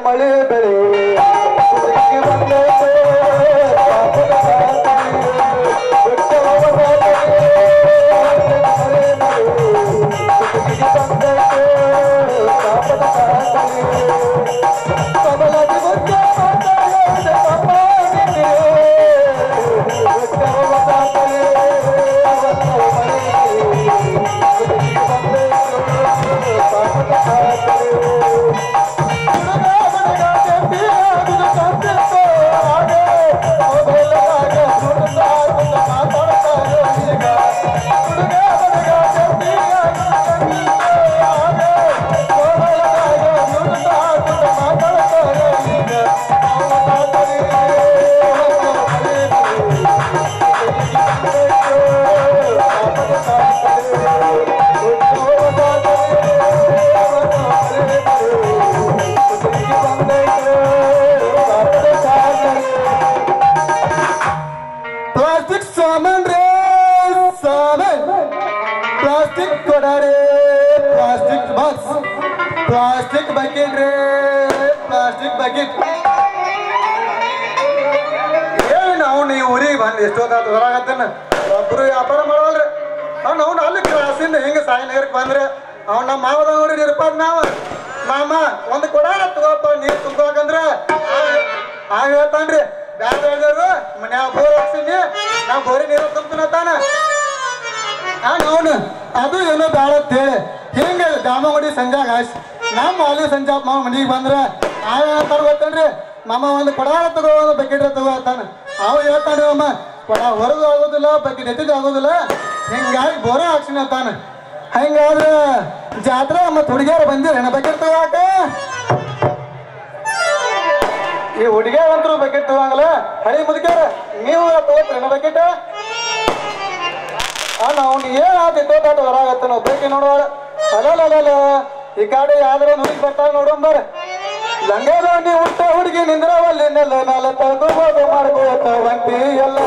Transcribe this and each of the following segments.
ಮಳೆ ಬೆಳೆ plastic bucket रे प्लास्टिक बकेट ನಾವು ನೀವು ಊರಿಗೆ ಬಂದು ಎಷ್ಟೊತ್ತಾದ ಹೊರಾಗತ್ತೇನ ಒಬ್ಬರು ವ್ಯಾಪಾರ ಮಾಡವಲ್ರಿ ಅವ್ನು ಅಲ್ಲಿ ಕ್ಲಾಸಿಂದ ಹಿಂಗೆ ಸಾಯಿನಗರಕ್ಕೆ ಬಂದ್ರೆ ಅವ್ನು ನಮ್ಮ ಮಾವದ ನೋಡಿ ಇರ್ಪಾದ ಮಾಮ ಒಂದು ಕೊಡ ತಗೋಪ್ಪ ನೀರು ತುಂಬೋಕಂದ್ರೆ ಹೇಳ್ತಾನ್ರಿ ಬ್ಯಾಡ ಹೇಳಿದ್ರು ಮನ್ಯಾಗ ಬೋರ್ ಹಾಕ್ಸೀನಿ ನಾ ಬೋರಿ ನೀರು ತುಂಬ್ತೀನಿ ತಾನ ಅವನು ಅದು ಏನೋ ಬ್ಯಾಡ ಅಂತೇಳಿ ಹಿಂಗೆ ದಾಮಗುಡಿ ಸಂಜಾಗ ಆಯ್ತು ನಮ್ಮ ಅಲ್ಲಿ ಸಂಜಾಪ್ ಮಾವ ಮನೆಗೆ ಬಂದ್ರೆ ಹೇಳ್ತಾರ ಗೊತ್ತೇನ್ರಿ ಮಾಮ ಒಂದು ಕೊಡ ತಗೋ ಒಂದು ಬಕೆಟ್ ತಗೋತಾನ ಅವ ಹೇಳ್ತಾನೆ ಅಮ್ಮ ಕೊಡ ಹೊರಗೂ ಆಗೋದಿಲ್ಲ ಬಕೆಟ್ ಎತ್ತಿದ್ದು ಆಗೋದಿಲ್ಲ ಹಿಂಗಾಗಿ ಬೋರ ಹಾಕ್ಸಿನ ಅಂತಾನ ಹಿಂಗಾದ್ರೆ ಜಾತ್ರೆ ಮತ್ತೆ ಹುಡುಗಿಯರು ಬಂದಿರ ಬಕೆಟ್ ತಗೋಕ ಈ ಹುಡುಗಿಯರಂತರೂ ಬಕೆಟ್ ತಗೋಂಗಲ್ಲ ಹಳಿ ಮುದುಕ್ಯಾರ ನೀವು ತಗೋತ್ರಿ ಬಕೆಟ್ ಅವ್ನು ಏನಾದಿತ್ತು ಹೊರಾಗತ್ತ ನಾವು ಬೇಕಿ ನೋಡುವಾಳ ಅಲ್ಲ ಈ ಕಾಡೆ ಯಾವ್ದಾರ ನುಡಿಗೆ ಬರ್ತಾವ ನೋಡಂಬರ ಲಂಗದ ನೀ ಹುಟ್ಟ ಹುಡುಗಿ ನಿಂದ್ರವಲ್ಲಿ ನೆಲ್ಲ ನಾಲ ತಗೋಬೋದು ಮಾಡ್ಕೋತ ಬಂತಿ ಎಲ್ಲ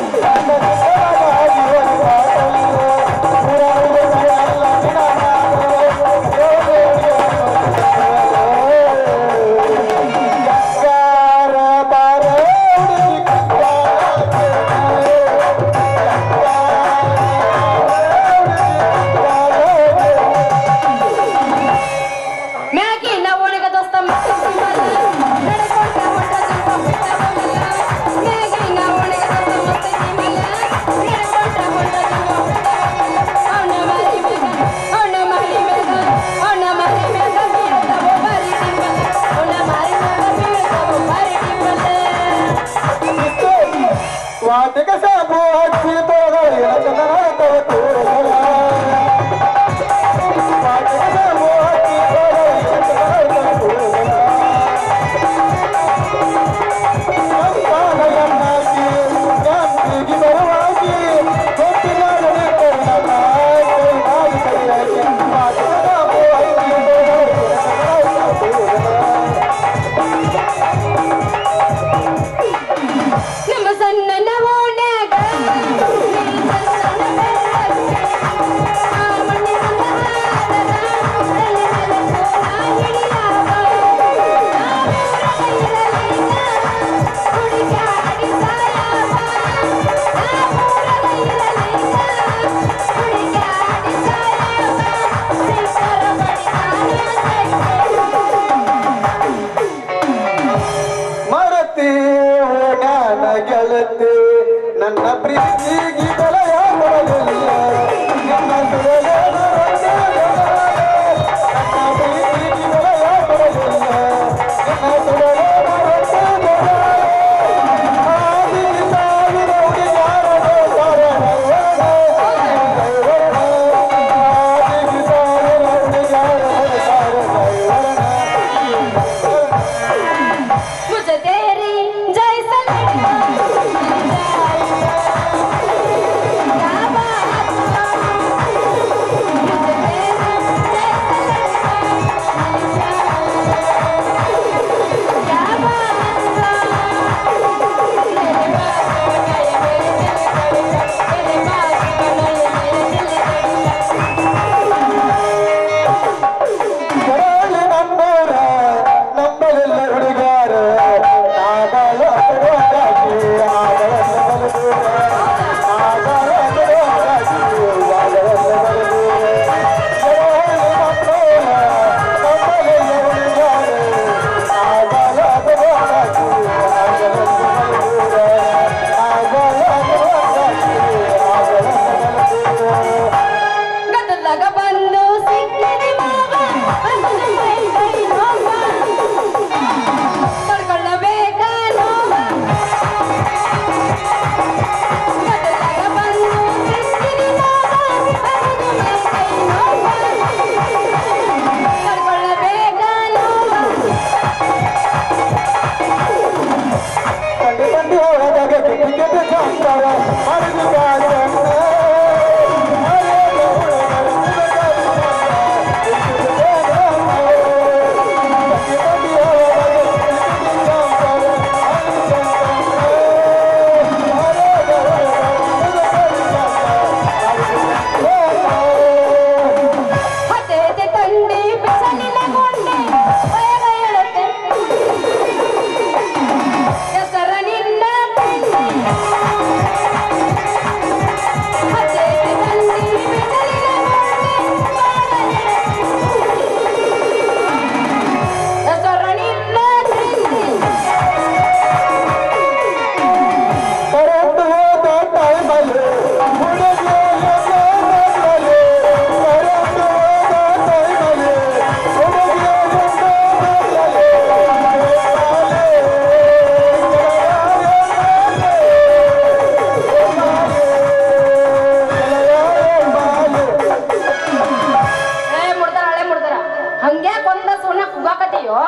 ಹಂಗ್ಯಾಕ್ ಒಂದ ಸುಣ್ಣ ಕೂಗಾಕತ್ತೀಯೋ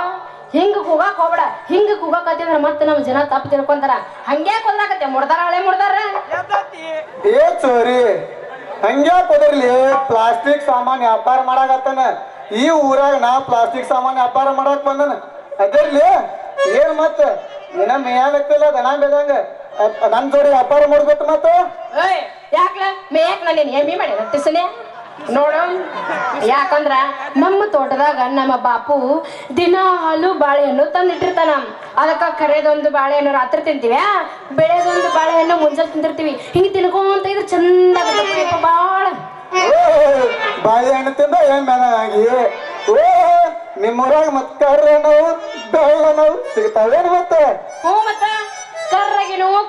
ಹಿಂಗ ಕೂಗಾಕ್ ಹೋಗ್ಬೇಡ ಹಿಂಗ ಕೂಗಾಕತ್ತಿ ಅಂದ್ರ ಮತ್ತೆ ನಮ್ ಜನ ತಪ್ಪು ತಿಳ್ಕೊಂತಾರ ಹಂಗ್ಯಾಕ್ ಹೋದ್ರಾಕತ್ತೆ ಮುಡ್ದಾರ ಹಳೆ ಮುಡ್ದಾರ ಏ ಚೋರಿ ಹಂಗ್ಯಾಕ್ ಹೋದ್ರಲ್ಲಿ ಪ್ಲಾಸ್ಟಿಕ್ ಸಾಮಾನ್ ವ್ಯಾಪಾರ ಮಾಡಾಕತ್ತಾನ ಈ ಊರಾಗ ನಾ ಪ್ಲಾಸ್ಟಿಕ್ ಸಾಮಾನ್ ವ್ಯಾಪಾರ ಮಾಡಕ್ ಬಂದನ ಅದ್ರಲ್ಲಿ ಏನ್ ಮತ್ತ ಏನ ಮೇಯಾಗತ್ತಿಲ್ಲ ದನ ಬೇದಂಗ ನನ್ ಜೋಡಿ ವ್ಯಾಪಾರ ಮಾಡ್ಬೇಕು ಮತ್ತ ಯಾಕ್ಲ ಮೇಯಾಕ್ ನಾನು ಎಮ್ಮಿ ಮಾಡಿ ರಟ್ಟಿಸನೆ ನೋಡು ಯಾಕಂದ್ರ ನಮ್ಮ ತೋಟದಾಗ ನಮ್ಮ ಬಾಪು ದಿನ ಹಾಲು ಬಾಳೆಹಣ್ಣು ತಂದಿಟ್ಟಿರ್ತಾನ ಅದಕ್ಕ ಕರೆದೊಂದು ಬಾಳೆಹಣ್ಣು ರಾತ್ರಿ ತಿಂತೀವಿ ಬೆಳೆದೊಂದು ಬಾಳೆಹಣ್ಣು ಮುಂಜಾನೆ ತಿಂದಿರ್ತೀವಿ ಹಿಂಗ್ ತಿನ್ಕೊಂತ ಇದ್ರೆ ಚಂದ ಬಾಳ ಬಾಳೆಹಣ್ಣು ತಿಂದ ಏನ್ ಮೇನಾಗಿ ನಿಮ್ಮೂರಾಗ ಮತ್ ಕರ್ರ ನಾವು ಬೆಳ್ಳ ನಾವು ಸಿಗ್ತಾವೇನು ಮತ್ತೆ ಮತ್ತ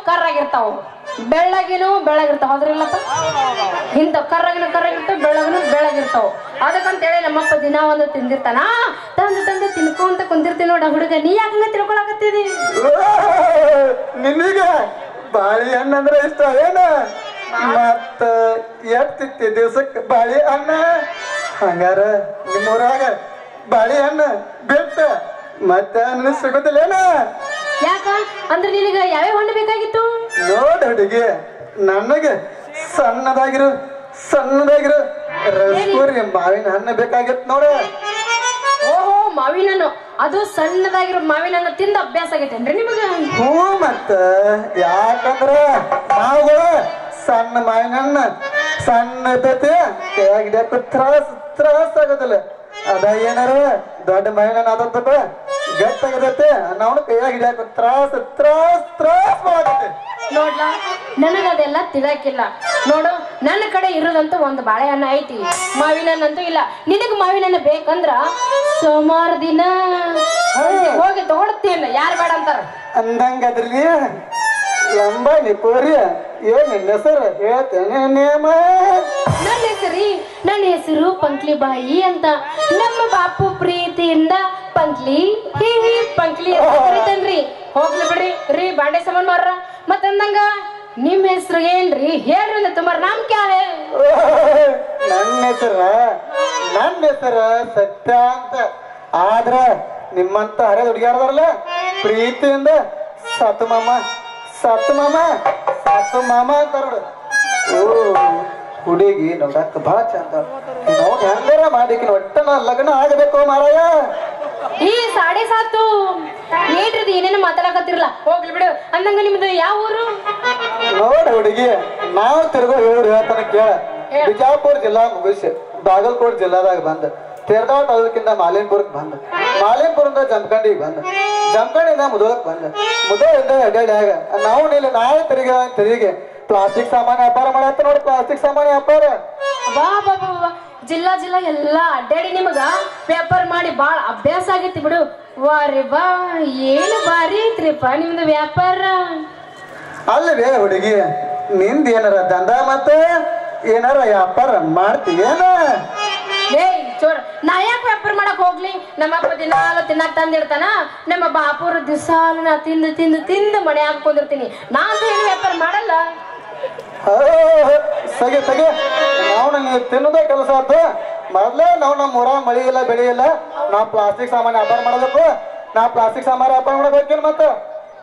ಕರ್ರಾಗಿರ್ತಾವ ಬೆಳ್ಳಗಿರ್ತಾವ ಅದ್ರಿಲ್ಲಪ್ಪ ಇಂಥ ಕರ್ರಾಗಿರ್ತಾವ ಬೆಳ್ಳಗಿರ್ತಾವ ಅದಕ್ಕಂತೇಳಿ ನಮ್ಮಪ್ಪ ದಿನ ಒಂದು ತಿಂದಿರ್ತಾನ ತಂದು ತಿನ್ಕೊಂತ ಕುಂದಿರ್ತೀನಿ ನೋಡ ಹುಡುಗ ನೀ ಯಾಕಂಗ ತಿಳ್ಕೊಳಕತ್ತಿದಿ ನಿನಗೆ ಬಾಳೆಹಣ್ಣು ಅಂದ್ರೆ ಇಷ್ಟ ಏನ ಮತ್ತ ಎಷ್ಟಿತ್ತಿ ದಿವ್ಸಕ್ಕೆ ಬಾಳೆಹಣ್ಣ ಹಂಗಾರ ನಿಮ್ಮೂರಾಗ ಬಾಳೆಹಣ್ಣು ಬಿಟ್ಟ ಮತ್ತೆ ಅನ್ನ ಸಿಗುದಿಲ್ಲೇನ ಯಾಕ ಅಂದ್ರೆ ನಿನಗ ಯಾವ್ಯಾವ ಹಣ್ಣು ಬೇಕಾಗಿತ್ತು ನೋಡ ಹುಡುಗಿ ನನಗೆ ಸಣ್ಣದಾಗಿರು ರಸಪುರಿ ಮಾವಿನ ಹಣ್ಣು ಬೇಕಾಗಿತ್ತು ನೋಡ ಓಹೋ ಮಾವಿನ ಹಣ್ಣು ಅದು ಸಣ್ಣದಾಗಿರೋ ಮಾವಿನ ಹಣ್ಣು ತಿಂದ ಅಭ್ಯಾಸ ಆಗೈತೇನ್ರಿ ನಿಮಗ ಹ್ಞೂ ಮತ್ತ ಯಾಕಂದ್ರ ನಾವು ಸಣ್ಣ ಮಾವಿನ ಹಣ್ಣು ಸಣ್ಣ ಇರ್ತೈತಿ ಕೈಯಾಗ ಹಿಡಿಯಕ್ಕೂ ತ್ರಾಸ ಆಗೋದಿಲ್ಲ ಅದ ಏನಾರ ದೊಡ್ಡ ಮಾವಿನ ಹಣ್ಣು ಆದತ್ತಪ್ಪ ಗಟ್ಟಾಗಿರತ್ತೆ ನಾವು ಕೈಯಾಗ ಹಿಡಿಯಕ್ಕೂ ತ್ರಾಸ ಆಗತ್ತೆ ನೋಡ್ಲಾ ನನಗದೆಲ್ಲ ತಿಳಕಿಲ್ಲ ನೋಡು ನನ್ನ ಕಡೆ ಇರೋದಂತೂ ಒಂದು ಬಾಳೆಹಣ್ಣು ಐತಿ ಮಾವಿನ ಹಣ್ಣಂತೂ ಇಲ್ಲ ನಿನಗ ಮಾವಿನ ಹಣ್ಣು ಬೇಕಂದ್ರ ಸೋಮವಾರ ದಿನ ಹೋಗಿ ತಗೊಳ್ತೀನ ಯಾರು ಬೇಡ ಅಂತಾರ ಅಂದಂಗ ಅದ್ರಲ್ಲಿ ಲಂಬಾಣಿ ಕೋರಿ ಏನ್ ನಿನ್ನ ಹೆಸರು ಹೇಳ್ತೇನೆ ನೇಮ ನನ್ನ ಹೆಸರು ಪಂಕ್ಲಿ ಬಾಯಿ ಅಂತ ನಮ್ಮ ಬಾಪು ಪ್ರೀತಿಯಿಂದ ಪಂಕ್ಲಿ ಪಂಕ್ಲಿ ಕರಿತೇನ್ರಿ ಹೋಗ್ಲಿ ಬಿಡ್ರಿ ರೀ ಬಾಂಡೆ ಸಾಮಾನ್ ಮಾರ್ರ ಮತ್ತಂದಂಗ ನಿಮ್ ಹೆಸರು ಏನ್ರಿ ಹೇಳ್ರಿ ತುಮಾರ ನಾಮ್ ಕ್ಯಾ ಹೇ ನನ್ನ ಹೆಸರ ಸತ್ಯ ಅಂತ ಆದ್ರ ನಿಮ್ಮಂತ ಹರ ಹುಡುಗಿಯಾರದಾರಲ್ಲ ಪ್ರೀತಿಯಿಂದ ಸತ್ತು ಮಾಮ ಅಂತಾರ ಓ ಹುಡುಗಿ ನೋಡಕ್ಕ ಬಹಳ ಚಂದ ನಾವು ಹೆಂಗಾರ ಮಾಡಿಕಿನ ಒಟ್ಟನ ಲಗ್ನ ಆಗಬೇಕು ಮಾರಾಯ ಈ 7:30 ಏನ್ರಿ ಏನೇನು ಮಾತಾಡಕತ್ತಿರಲ್ಲ ಹೋಗ್ಲಿ ಬಿಡು ಅಂದಂಗ ನಿಮ್ದು ಯಾವ ಊರು ನೋಡ ಹುಡುಗಿ ನಾವು ತಿರ್ಗೋ ಹೇಳಿ ಹೇಳ್ತಾನ ಕೇಳ ಬಿಜಾಪುರ ಜಿಲ್ಲಾ ಮುಗಿಸಿ ಬಾಗಲಕೋಟ್ ಜಿಲ್ಲಾದಾಗ ಬಂದ ತೆರದಾಳ ತಾಲೂಕಿಂದ ಮಾಲಿನ್ಪುರಕ್ಕೆ ಬಂದ ಮಾಲಿನ್ಪುರದಿಂದ ಜಮಖಂಡಿಗೆ ಬಂದ ಜಮಖಂಡಿಂದ ಮುದೋಳಕ್ ಬಂದ ಮುದೋಳಿಂದ ಅಡ್ಡಾಡ್ಯಾಗ ನಾವು ನೀಲಿ ನಾಳೆ ತಿರುಗಿ ಪ್ಲಾಸ್ಟಿಕ್ ಸಾಮಾನು ವ್ಯಾಪಾರ ಮಾಡತ್ತ ನೋಡಿ ಪ್ಲಾಸ್ಟಿಕ್ ಸಾಮಾನು ವ್ಯಾಪಾರ ಬಾ ಜಿಲ್ಲಾ ಎಲ್ಲಾ ಅಡ್ಡಾಡಿ ನಿಮಗ ವ್ಯಾಪಾರ ಮಾಡಿ ಬಾಳ ಅಭ್ಯಾಸ ಆಗೈತಿ ಬಿಡು ವಾರಿ ಬಾ ಏನು ಬಾರಿ ಐತ್ರಿಪ್ಪ ನಿಮ್ದು ವ್ಯಾಪಾರ ಅಲ್ಲವೇ ಹುಡುಗಿ ನಿಂದ ಏನಾರ ದಂಡ ಮತ್ತೆ ಏನಾರ ವ್ಯಾಪಾರ ಮಾಡ್ತೀಯೇನ ಚೋರ್ ನಾ ಯಾಕೆ ವ್ಯಾಪಾರ ಮಾಡಕ್ ಹೋಗ್ಲಿ ನಮ್ಮಪ್ಪ ದಿನಾಲು ತಿನ್ನಕ್ ತಂದಿಡ್ತಾನ ನಮ್ಮ ಬಾಪುರ ದಿಸಾಲು ನಾ ತಿಂದು ಮನೆ ಹಾಕೊಂಡಿರ್ತೀನಿ ನಾನು ಏನು ವ್ಯಾಪಾರ ಮಾಡಲ್ಲ ಸಗೆ ನಾವು ನಂಗೆ ತಿನ್ನೋದೇ ಕೆಲಸ ಆಯ್ತು ಮೊದ್ಲೇ ನಾವು ನಮ್ಮ ಊರ ಮಳಿ ಇಲ್ಲ ಬೆಳಿ ಇಲ್ಲ ನಾವು ಪ್ಲಾಸ್ಟಿಕ್ ಸಾಮಾನು ವ್ಯಾಪಾರ ಮಾಡಬೇಕು ನಾ ಪ್ಲಾಸ್ಟಿಕ್ ಸಾಮಾನು ವ್ಯಾಪಾರ ಮಾಡಬೇಕೇನು ಮತ್ತ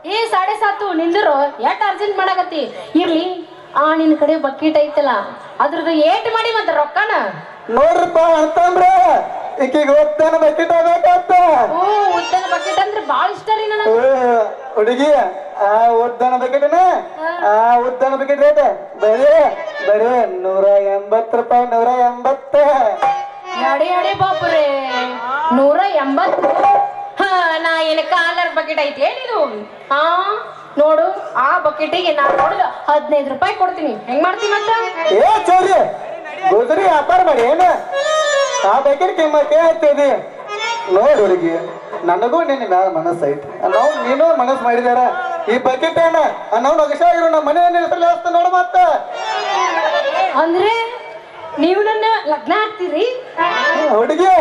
ಈ 7:30 ನಿಂದಿರು ಎಷ್ಟ್ ಅರ್ಜೆಂಟ್ ಮಾಡಕತ್ತಿ ಇರ್ಲಿ ನಿನ್ ಕಡೆ ಬಕೆಟ್ ಐತಲ್ಲ ಅದ್ರದ್ದು ಏಟ್ ಮಾಡಿ ಮತ್ತ ರೊಕ್ಕನ ನೋಡ್ರಿಪ್ಪ ಅಂತಂದ್ರ ಈಕಿಗೆ ಒತ್ತನ ಬಕೆಟ್ ಬೇಕಂತ ಉದ್ದನ ಬಕೆಟ್ ಅಂದ್ರೆ ಬಾಳ ಇಷ್ಟ ರೀ ನನಗೆ ಹುಡುಗಿ ಉದ್ದನ ಬಕೆಟ್ನ ಉದ್ದನ ಬಕೆಟ್ ರೇಟ್ ಬರೀ 180 ರೂಪಾಯಿ 180 ಎಡೆ ಬಾಪುರೇ 180 ನಾ ಏನ ಕಾಲರ್ ಬಕೆಟ್ ಐತಿ ಏನಿದು ನೋಡು ಆ ಬಕೆಟಿಗೆ ನಾ ನೋಡಿದ 15 ರೂಪಾಯಿ ಕೊಡ್ತೀನಿ ಹೆಂಗ್ ಮಾಡ್ತೀನಿ ಮತ್ತ ಏ ಚೌರಿ ಗುಜರಿ ವ್ಯಾಪಾರ ಮಾಡಿ ಏನ ಆ ಬಕೆಟ್ ಕಿಮ್ಮತ್ತೆ ಹತ್ತಿದಿ ನೋಡ್ ಹುಡುಗಿ ನನಗೂ ನಿನ್ನ ಮ್ಯಾಲ ಮನಸ್ಸು ಐತಿ ನಾವು ನೀನು ಮನಸ್ಸು ಮಾಡಿದಾರ ಈ ಬಕೆಟ್ ಏನ ನಾವು ನಗಸಾಗಿರೋ ನಮ್ಮ ಮನೆ ಹೆಸರಲ್ಲಿ ಹಸ್ತ ನೋಡ ಮತ್ತ ಅಂದ್ರೆ ನೀವು ನನ್ನ ಲಗ್ನ ಆಗ್ತೀರಿ ಹುಡುಗಿ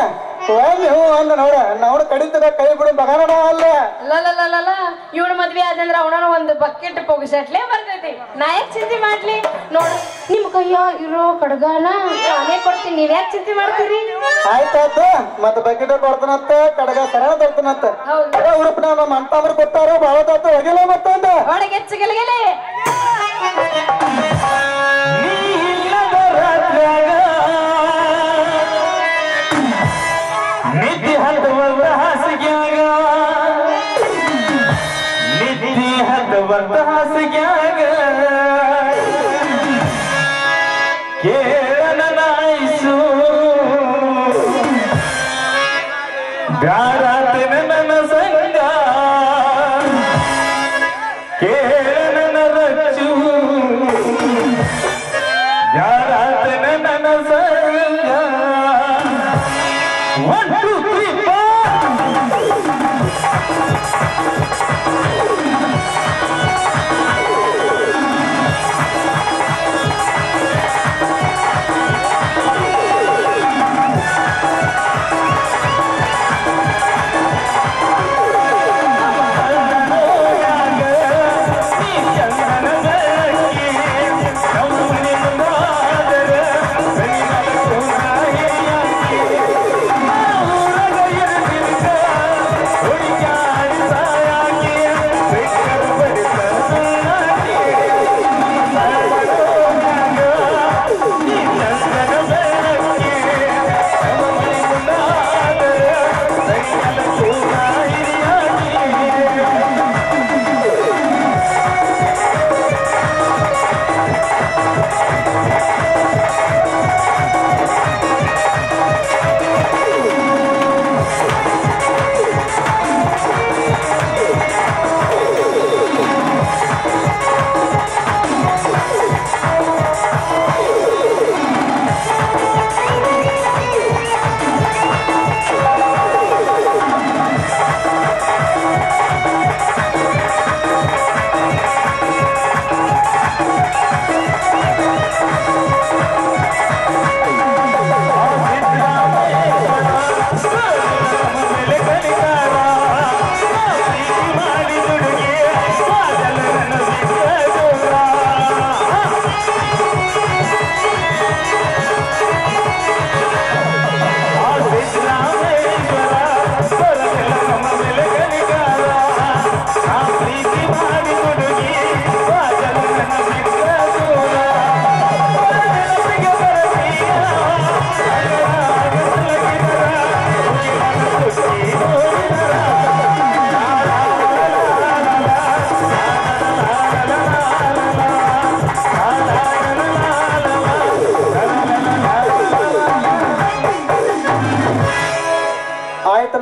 ನೀವು ಅಂದ ನೋಡ ನಾವು ಕಡಿತದ ಕೈ ಬಿಡು ಬಗಾನ ಅಲ್ಲ ಲಲ್ಲ ಇವಳ ಮದ್ವೆ ಆದಂದ್ರ ಅವನ ಒಂದು ಬಕೆಟ್ ಪೊಗಸಟ್ಲೆ ಬರ್ತೈತಿ ನಾ ಯಾಕೆ ಚಿಂತೆ ಮಾಡ್ಲಿ ನೋಡ್ರಿ ನಿಮ್ ಕೈಯ ಇರೋ ಕಡ್ಗಾನ ನಾನೇ ಕೊಡ್ತೀನಿ ನೀವ್ ಯಾಕೆ ಚಿಂತೆ ಮಾಡ್ತೀರಿ ಆಯ್ತಾಯ್ತು ಮತ್ತ ಬಕೆಟ್ ಕೊಡ್ತಾನಂತ ಕಡಗ ಸರಳ ತರ್ತಾನಂತ ಉಡುಪಿನ ನಮ್ಮ ಅಂತಂದ್ರ ಕೊಟ್ಟಾರ ಬಾವತಾತ ಹೋಗಿಲ್ಲ ಮತ್ತೊಂದ ಒಳಗೆ ಹೆಚ್ಚಿಗೆಲ್ಗೆಲೆ ನಿಧಿ ಹತ್ತುವಂತ ಹಾಸಿಗ್ಯಾಗ ನಿಧಿ ಹತ್ತುವಂತ ಹಾಸಿಗ್ಯಾಗ ಕೇಳ ನಾಯಿಸು ಬ್ಯಾಡಾತಿನ ನನ್ನ ಸಂಗ ಕೇಳ ನನ್ನ ರಚ್ಚು ಬ್ಯಾಡಾತಿನ ನನ್ನ ಸಂಗ 1 2 3 4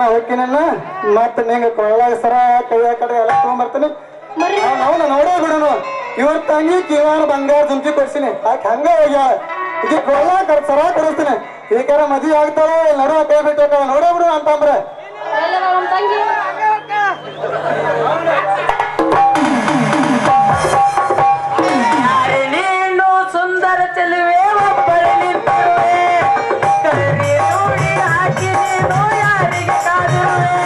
ಹೋಗ್ತೀನಲ್ಲ ಮತ್ತ ನಿಂಗ ಕೊಳ್ಳಾಗ ಸರ ಕೈಯ ಕಡೆ ಎಲ್ಲ ತಗೊಂಡ್ಬರ್ತೀನಿ ನಾವು ನೋಡೇ ಬಿಡೋನು ಇವ್ರ ತಂಗಿ ಕಿವಾನ ಬಂಗಾರ ಜುಂಕಿ ಕೊಡ್ಸಿನಿ ಆಕೆ ಹಂಗ ಹೋಗ್ಯಾಳ ಈಗ ಕೊಳ್ಳಾಗ ಸರ ಕೊಡಿಸ್ತೀನಿ ಈಗಾರ ಮದುವೆ ಆಗ್ತಾಳೆ ನಡುವ ಕೈ ಬಿಟ್ಟು ನೋಡೇ ಬಿಡು ಅಂತಂದ್ರೆ ನೀನು ಸುಂದರ ಚೆಲುವೆ ಒಬ್ಬಳೆ ನಿಂತಿರುವೆ ಕರಿ ನೋಡಿ ಹಾಕಿದೇನು ಯಾರಿಗೆ ಕಾದಿರುವೆ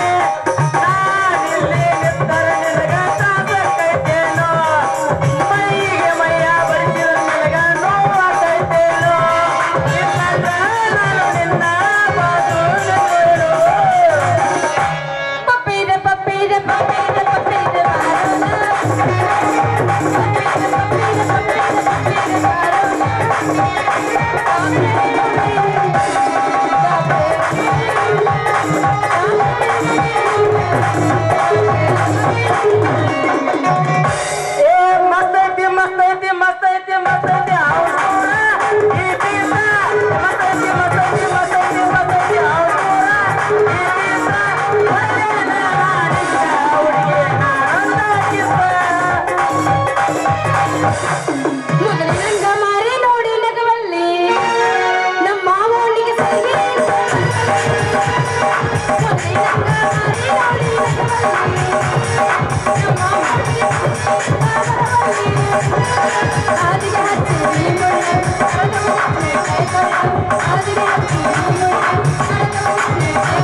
ನಾನಿಲ್ಲಿ ನಿಂತರ ನಿನಗ ತಾಸಕ್ಕೈತೇನೋ ಮೈಗೆ ಮೈಯ ಬಡಿಸಿದ ನಿನಗ ನೋವಾಗೈತೇನೋ ನಿನ್ನ ನಾನು ನಿನ್ನ ಬಾದು ನಿಂತಿರು ಪಪ್ಪೀರೆ ಪಪ್ಪೀರೆ ಪಪ್ಪೀರೆ ಪಪ್ಪೀರೆ I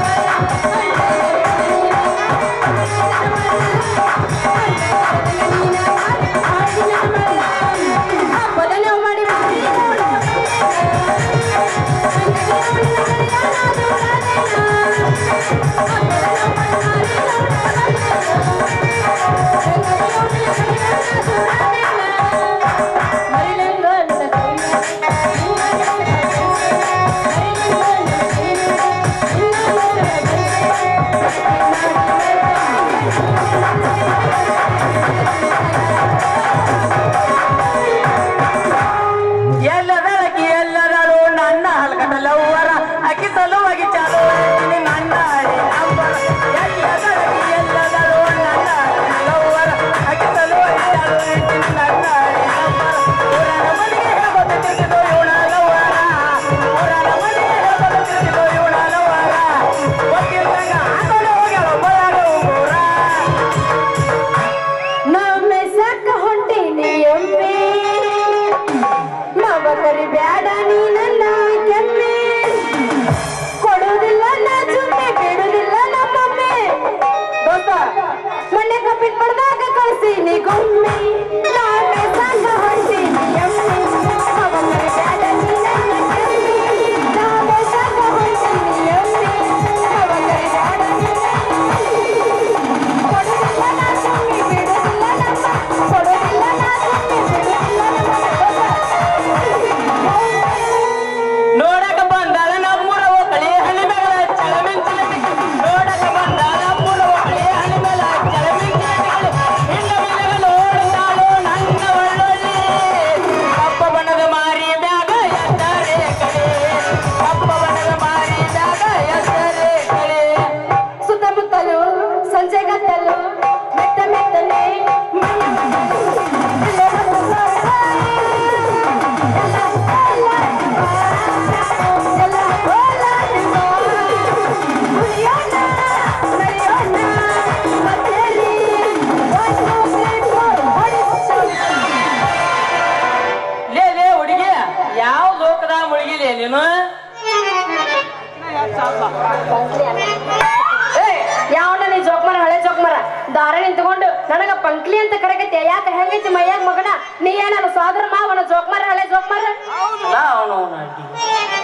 ನನಗ ಪಂಕ್ಲಿ ಅಂತ ಕರೆಗತ್ತೆ ಯಾಕ ಹೆಂಗೈತಿ ಮೈಯಾಗ ಮಗನ ನೀ ಏನ ಸೋದರ ಮಾವನ ಜೋಕ್ಮಾರ ಹಳೆ ಜೋಕ್ಮಾರ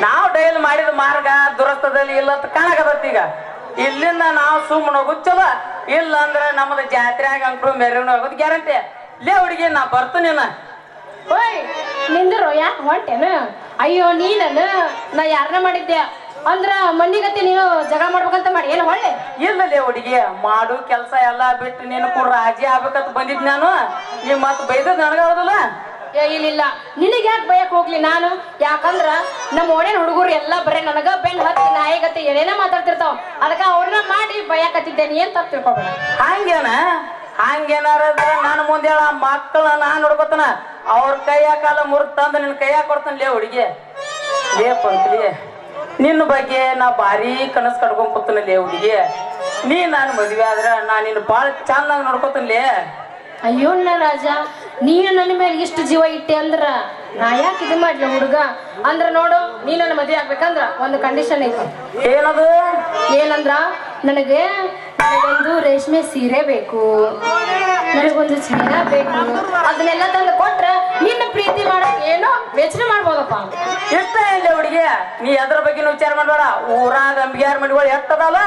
ನಾವು ಡೈಲ್ ಮಾಡಿದ ಮಾರ್ಗ ದುರಸ್ತದಲ್ಲಿ ಇಲ್ಲ ಕಾಣಕತ್ತ ಈಗ ಇಲ್ಲಿಂದ ನಾವು ಸುಮ್ಮನೆ ಹೋಗುದ್ ಚಲೋ ಇಲ್ಲ ಅಂದ್ರೆ ನಮ್ಮದು ಜಾತ್ರೆಯಾಗ ಅಂಕರು ಮೆರವಣಿಗೆ ಹೋಗೋದು ಗ್ಯಾರಂಟಿ ಲೇ ಹುಡುಗಿ ನಾ ಬರ್ತೀನಿ ಓಯ್ ನಿಂದ್ರು ಯಾಕೆ ಹೊಂಟೇನು ಅಯ್ಯೋ ನೀನನು ನಾ ಯಾರನ್ನ ಮಾಡಿದ್ದೆ ಅಂದ್ರ ಮಣ್ಣಿಗತಿ ನೀನು ಜಗಳ ಮಾಡ್ಬೇಕಂತ ಮಾಡಿ ಏನು ಹೊಳ್ಳೆ ಇಲ್ಲಲೇ ಹುಡುಗಿ ಮಾಡು ಕೆಲಸ ಎಲ್ಲಾ ಬಿಟ್ಟು ನೀನು ಕೂಡ ರಾಜಿ ಆಗ್ಬೇಕಂತ ಬಂದಿದ್ ನಾನು ನೀ ಮತ್ ಬೈದದ್ ನನಗಾವದಲ್ಲ ಇಲ್ಲ ನಿನಗೆ ಯಾಕೆ ಬಯಕ್ ಹೋಗ್ಲಿ ನಾನು ಯಾಕಂದ್ರ ನಮ್ಮ ಓಣೇನ್ ಹುಡುಗರು ಎಲ್ಲ ಬರೇ ನನಗ ಬೆನ್ ಹತ್ತಿ ನಾಯಿಗತಿ ಏನೇನ ಮಾತಾಡ್ತಿರ್ತಾವ ಅದಕ್ಕ ಅವ್ರನ್ನ ಮಾಡಿ ಬಯಕತ್ತಿದ್ದೇನೆ ಏನ್ ತಪ್ಪು ತಿಳ್ಕೊಬೇಡ ಹಂಗೇನಾರ ನಾನು ಮುಂದೆ ಹೇಳ ಮಕ್ಕಳ ನಾನ್ ನೋಡ್ಕೊತಾನ ಅವ್ರ ಕೈಯ ಕಾಲ ಮುರಿದ್ ತಂದು ನಿನ್ ಕೈಯಾಗ ಕೊಡ್ತಾನ ಲೇ ಹುಡುಗಿ ಲೇ ಪಂಕ್ಲಿ ನಿನ್ನ ಬಗ್ಗೆ ನಾ ಭಾರಿ ಕನಸು ಕಟ್ಕೊಂಡ್ ಕೂತನ ಲೇ ಹುಡುಗಿ ನೀ ನಾನು ಮದ್ವೆ ಆದ್ರ ನಾ ನಿನ್ನ ಬಾಳ ಚಂದಾಗ ನೋಡ್ಕೊತನ್ಲೇ ಅಯ್ಯೋ ರಾಜ ನೀನು ನನ್ನ ಮೇಲೆ ಇಷ್ಟು ಜೀವ ಇಟ್ಟೆ ಅಂದ್ರ ನಾ ಯಾಕೆ ಇದು ಮಾಡ್ಲಿ ಹುಡುಗ ಅಂದ್ರ ನೋಡು ನೀ ನನ್ನ ಮದ್ವೆ ಆಗ್ಬೇಕಂದ್ರ ಒಂದು ಕಂಡೀಷನ್ ಐತಿ ಏನದು ಏನಂದ್ರ ನನಗೊಂದು ರೇಷ್ಮೆ ಸೀರೆ ಬೇಕು ನನಗೊಂದು ಚೀಲ ಬೇಕು ಅದನ್ನೆಲ್ಲ ತಂದು ಕೊಟ್ರ ನಿನ್ನ ಪ್ರೀತಿ ಮಾಡಕ್ ಏನೋ ಯೋಚನೆ ಮಾಡ್ಬೋದಪ್ಪ ಇಷ್ಟ ಇಲ್ಲ ಹುಡುಗಿ ನೀ ಅದ್ರ ಬಗ್ಗೆ ವಿಚಾರ ಮಾಡ್ಬೇಡ ಊರಾಗ ಅಂಬಿಯಾರ ಮಡಿಗಳು ಎಷ್ಟದಲ್ಲ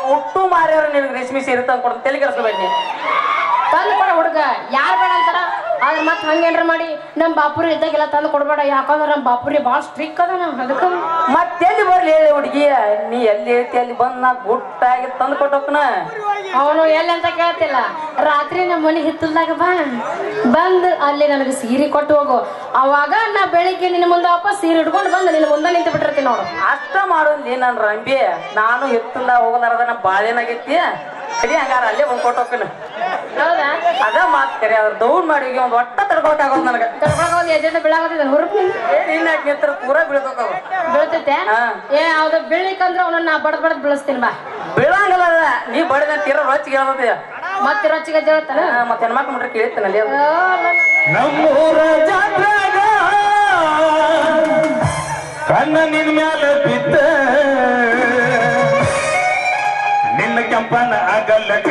ಹುಟ್ಟು ಮಾರ್ಯಾರ ನಿನ್ಗೆ ರೇಷ್ಮೆ ಸೀರೆ ತಂದು ಕೊಡ್ತ ತಲೆ ಕೆಲ್ಸಬೇಡಿ ತಂದು ಕೊಡ ಹುಡುಗ ಯಾರು ಬೇಡ ಅಂತಾರ ಆದ್ರೆ ಮತ್ತೆ ಹಂಗೇನ್ರ ಮಾಡಿ ನಮ್ ಬಾಪುರಿ ಇದ್ದಾಗೆಲ್ಲ ತಂದು ಕೊಡ್ಬೇಡ ಯಾಕಂದ್ರ ನಮ್ ಬಾಪುರಿ ಬಾಳ ಸ್ಟ್ರಿಕ್ ಅದ ನಾ ಅದಕ್ಕ ಮತ್ತೆಲ್ಲಿ ಬರ್ಲಿ ಹೇಳಿ ಹುಡುಗಿ ನೀ ಎಲ್ಲಿ ಹೇಳ್ತಿ ಅಲ್ಲಿ ಬಂದ್ ನಾ ಗುಟ್ಟಾಗಿ ತಂದು ಕೊಟ್ಟೋಕ್ನ ಅವನು ಎಲ್ಲಿ ಅಂತ ಕೇಳ್ತಿಲ್ಲ ರಾತ್ರಿ ನಮ್ಮ ಮನೆ ಹಿತ್ತಲ್ದಾಗ ಬಂದ್ ಅಲ್ಲಿ ನನಗೆ ಸೀರೆ ಕೊಟ್ಟು ಹೋಗು ಅವಾಗ ನಾ ಬೆಳಿಗ್ಗೆ ನಿನ್ನ ಮುಂದೆ ವಾಪಸ್ ಸೀರೆ ಇಟ್ಕೊಂಡು ಬಂದು ನಿನ್ನ ಮುಂದೆ ನಿಂತು ಬಿಟ್ಟಿರ್ತೀನಿ ನೋಡು ಅಷ್ಟ ಮಾಡೋದ್ಲಿ ನನ್ ರಂಬಿ ನಾನು ಹಿತ್ತಲ್ಲ ಹೋಗಲಾರದ ನಾ ಬಾಳೇನಾಗೈತಿ ಸರಿ ಹಂಗಾರ ಅಲ್ಲೇ ಬಂದ್ ಕೊಟ್ಟೋಕನ ಹೌದಾ ಅದ ಮಾತ್ ಕರಿ ಅದ್ರ ದೌಡ್ ಮಾಡಿ ಒಂದು ಒಟ್ಟ ತಡ್ಕೊಳಕಾಗೋದು ನನಗೆ ತಡ್ಕೊಳಕೋದು ಎಜೆಂಡ ಬೀಳಾಗತ್ತಿದ ಹುರುಪು ಇನ್ನಾಕ ನಿಂತರ ಪೂರಾ ಬೀಳ್ತವ ಬೀಳ್ತೈತೆ ಏ ಯಾವ್ದು ಬೀಳಿಕಂದ್ರ ಅವನನ್ನ ನಾ ಬಡದ್ ಬೀಳಿಸ್ತೀನಿ ಬಾ ಬೀಳಂಗಲ್ಲ ನೀ ಬಡದ ತೀರ ರೊಚ್ಚಿಗೆ ಹೇಳ್ತದೆ ಮತ್ತೆ ರೊಚ್ಚಿಗೆ ಹೇಳ್ತಾನ ಮತ್ತೆ ಹೆಣ್ಮಕ್ಳು ಮುಟ್ರೆ ಕೇಳ್ತಾನಲ್ಲಿ ನಮ್ಮೂರ ಜಾತ್ರೆಗ ಕಣ್ಣ ನಿನ್ ಮ್ಯಾಲ ಬಿದ್ದ ನಿನ್ನ ಕೆಂಪನ ಆಗಲ್ಲಕ